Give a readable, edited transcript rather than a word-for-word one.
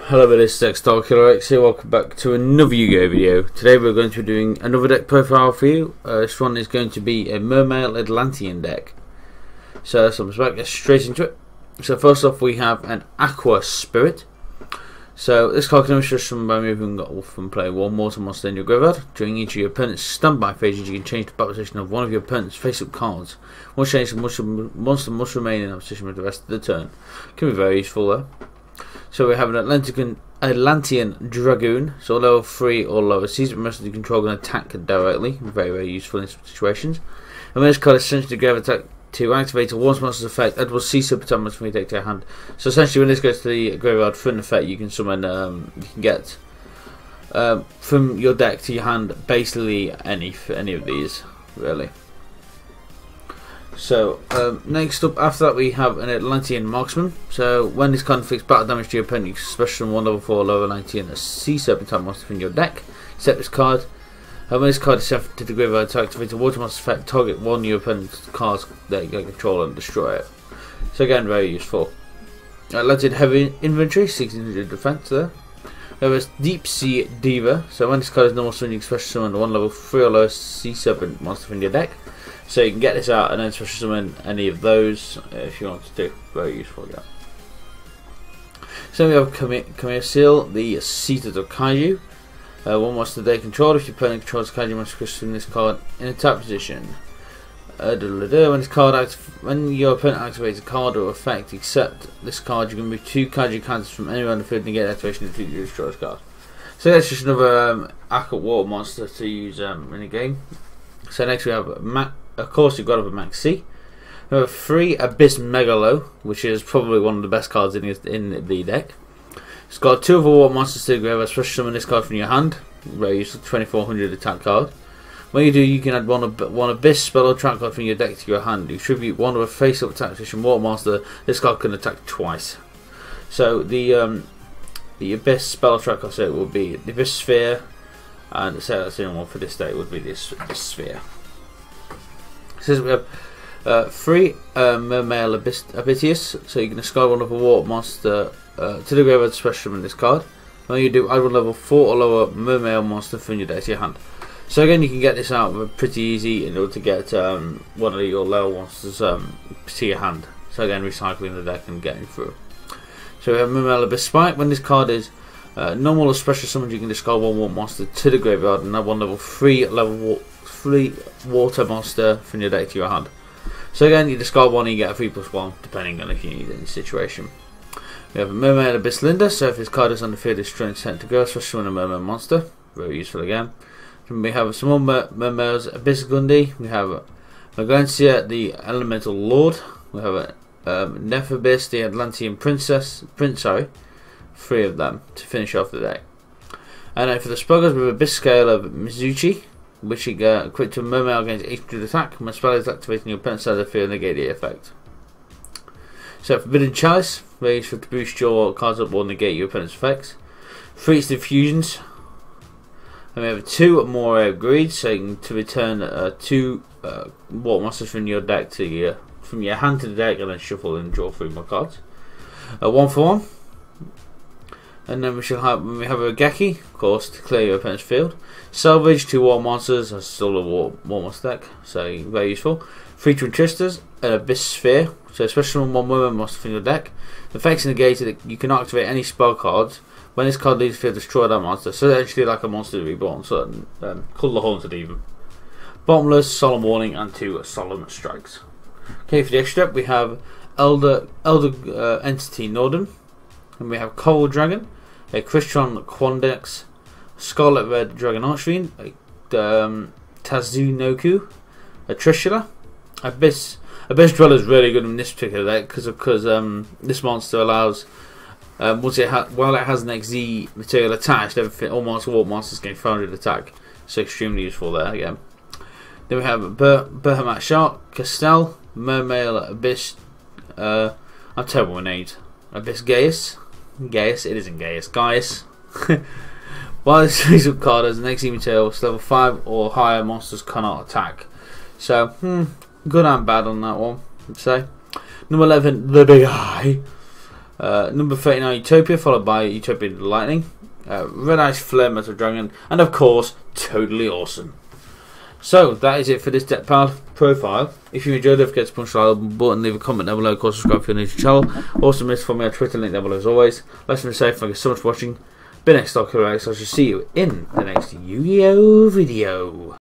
Hello there, this is X here, welcome back to another Yu-Gi-Oh video. Today we're going to be doing another deck profile for you. This one is going to be a Mermail Atlantean deck. So let's get straight into it. So first off we have an Aqua Spirit. So this card can only show some by moving from play one mortal monster in your graveyard. During each of your opponent's standby phases you can change the battle position of one of your opponent's face-up cards. Once changed, the monster must remain in that position for the rest of the turn. Can be very useful there. So we have an Atlantean Dragoon, so level 3 or lower. Sees that most of the control can attack directly. Very useful in some situations. And when this card is sent to the graveyard attack to activate a once monster's effect, that will cease up time from your deck to your hand. So essentially when this goes to the graveyard for an effect, you can summon, you can get from your deck to your hand basically any of these, really. So next up after that we have an Atlantean Marksman. So when this card inflicts battle damage to your opponent, you can special summon one level 4 lower Atlantean Sea Serpent type monster from your deck. Except this card. And when this card is sent to the graveyard to activate a water monster effect, target one of your opponent's cards that you can control and destroy it. So again, very useful. Atlantean Heavy Inventory, 1600 defense there. We have a Deep Sea Diva. So when this card is normal summon, you can special summon one level 3 or lower Sea Serpent monster from your deck. So you can get this out and then special summon any of those if you want to do. Very useful, yeah. So we have Kamiya Seal, the Seated of Kaiju. One monster they control. If your opponent controls Kaiju, you must special summon this card in attack position. When your opponent activates a card or effect, except this card, you can move 2 Kaiju counters from anywhere on the field and get activation to destroy this card. So that's just another aqua water monster to use in the game. So next we have of course you've got a Max C. We have 3 Abyss Megalo, which is probably one of the best cards in the deck. It's got 2 other water monsters to go. Special summon this card from your hand. Very useful, 2400 attack card. When you do, you can add one Abyss spell or trap card from your deck to your hand. You tribute one of a face-up attack position water monster. This card can attack twice. So the Abyss spell or trap card set will be the Abyss Sphere, and the set that's the only one for this deck would be this Sphere. Says we have 3 Mermail Abyss, so you can discard one of a water monster to the graveyard special summon this card. When you do, add one level 4 or lower Mermail monster from your deck to your hand. So again, you can get this out pretty easy in order to get one of your lower monsters to your hand. So again, recycling the deck and getting through. So we have Mermail Abyss Spike. When this card is normal or special summon, you can discard one water monster to the graveyard and add one level 3 water monster from your deck to your hand. So again, you discard one and you get a 3+1 depending on if you need it in the situation. We have a Mermail Abyss Linda. So if this card is on the field, it's sent to go, especially when a Mermail monster. Very useful again. Then we have some more Mermails Abyss Gundy. We have Maglancia, the Elemental Lord. We have a Nephabyss, the Atlantean Prince. 3 of them to finish off the deck. And then for the Spuggers, we have Abyss Scale of Mizuchi, which you get equipped to a Mermail against 800 attack. When spell is activated in your opponent's side of the field, negate the effect. So Forbidden Chalice, very useful to boost your cards up or negate your opponent's effects. 3 Instant Fusions. And we have 2 more Greed, so you can return 2 water monsters from your deck to from your hand to the deck, and then shuffle and draw 3 more cards. 1 for 1. And then we have a Geki, of course, to clear your opponent's field. Salvage 2 water monsters, that's still a water monster deck, so very useful. 3 Twin Twisters, an Abyss Sphere, so special one Mermail monster from your deck. The effects negated, you can activate any spell cards. When this card leaves the field, destroy that monster. So it's actually like a monster reborn, so Colour Haunted even. Bottomless, Solemn Warning, and 2 Solemn Strikes. Okay, for the extra step we have Elder Entity Norden, and we have Coral Dragon, a Crystron Quandex, Scarlet Red Dragon Archfiend, a Tazunoku, a Trishula. Abyss Dweller is really good in this particular deck because this monster allows while it has an XZ material attached, all water monsters gain 500 attack. So extremely useful there again. Then we have Berhamat Shark, Castell, Mermail Abyss. I'm terrible with names. Abyss Gaius. It isn't Gaius. While this series card has an XZ material, level 5 or higher monsters cannot attack. So good and bad on that one, I'd say. Number 11, the Big Eye. Number 39, Utopia, followed by Utopia the Lightning. Red Ice Flare Metal Dragon, and of course, Totally Awesome. So, that is it for this deck profile. If you enjoyed it, don't forget to punch the like button, leave a comment down below, of course, subscribe if you're new to the channel. Also, miss follow me on Twitter, link down below as always. Let's be safe, thank you so much for watching. Been next, I shall see you in the next Yu-Gi-Oh! Video.